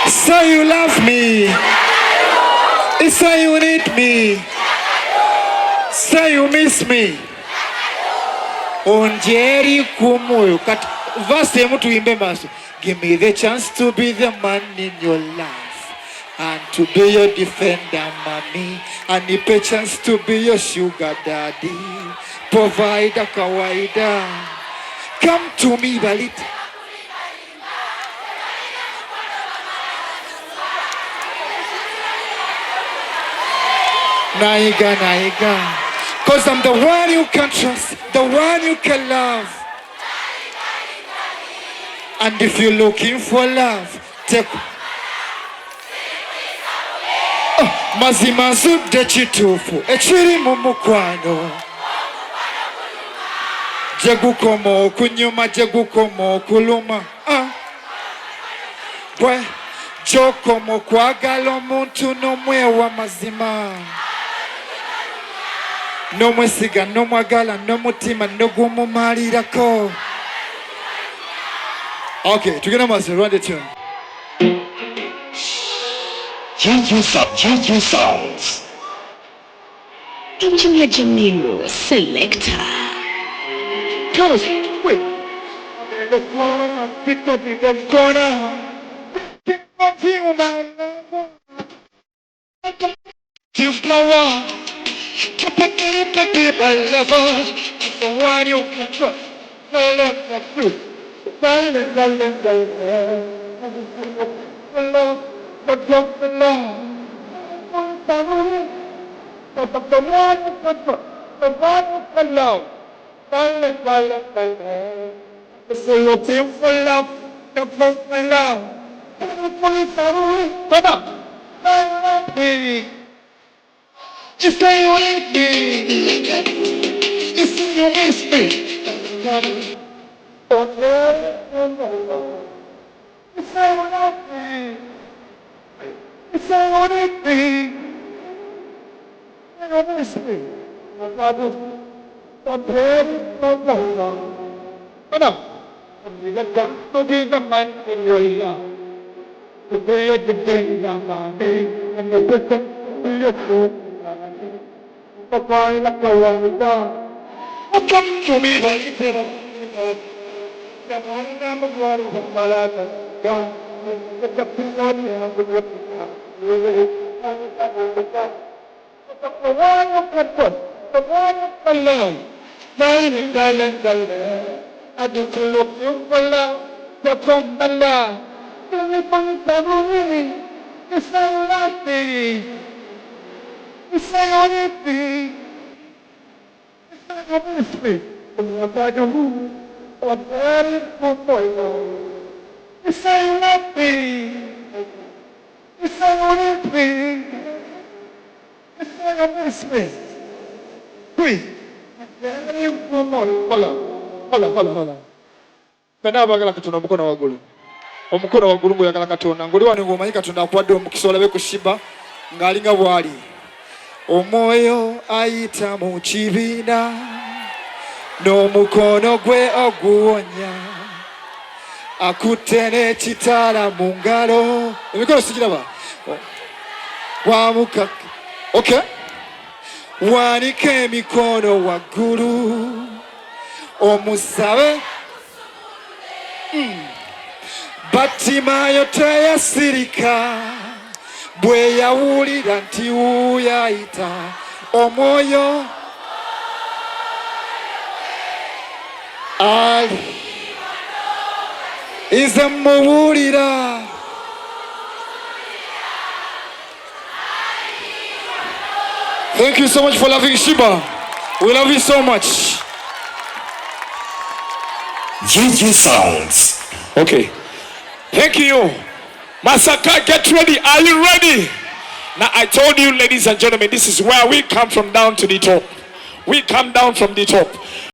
Say you love me. Say you need me. Say you miss me. Onjeri kumoyo. Verse mutu imbe maso. Give me the chance to be the man in your life, and to be your defender, mommy. And the chance to be your sugar daddy, provider kawaida. Come to me, Balita. Naiga. Cause I'm the one you can trust, the one you can love. And if you're looking for love, take mazima zudde kituufu ekiri mu mukwano gye gukoma okunyuma gye gukoma okuluma bwe gy'okoma okwagala omuntu n'omwewa mazima n'omwesiga n'omwagala n'omutima n'ogumumalirako. Okay, together must run the tune. JJ Sounds. Engineer Jamil Selector. Carlos, wait. Pick up in the corner. Pick up in my love. You flower. Keep it, my lover. The one you can trust. No love, no fruit. Love, but love the love. The one you can trust. The one you can love. The looking for love. The love for love. Come on. Baby. Just say you need me. Just say you miss me. Oh no. You say you love me. You say you need me. You miss me. I'm ready for love. Come on. You got to be the man in your love. To be a defender, and the person who you're so. The boy like a wonder. Come to me, baby. The one I'm a girl from Malata. Come, the people on me, I'm good with you. The one you can put, the one you can love. Darling. I do look you for love. The come the love. The fun the movie. You say you love me. You say you need me. You say you miss me. I'm like a moon. I'm ready for my love. You say you love me. You say you need me. You say you miss me. Please. Hola. Fena abagala Katonda omukono waggulu. Omukono waggulu ngoyagala Katonda. Ngoli wano ng'omanyi Katonda akuwadde omukisa olabe ku shiba ng'alinga bw'ali. Omwoyo ayita mu kibiina n'omukono gwe oguwonya. Akutte n'ekitaala mu ngalo. Emikono sigiraba. Wamuka. Okay. Wanika emikono waggulu omusabe. Batimayo teyasirika bwe yawulira nti wuuyo ayita. Omwoyo ali nze mubuulira. Thank you so much for loving Shiba. We love you so much. JJ Sounds. Okay. Thank you. Masaka, get ready. Are you ready? Now, I told you, ladies and gentlemen, this is where we come from down to the top. We come down from the top.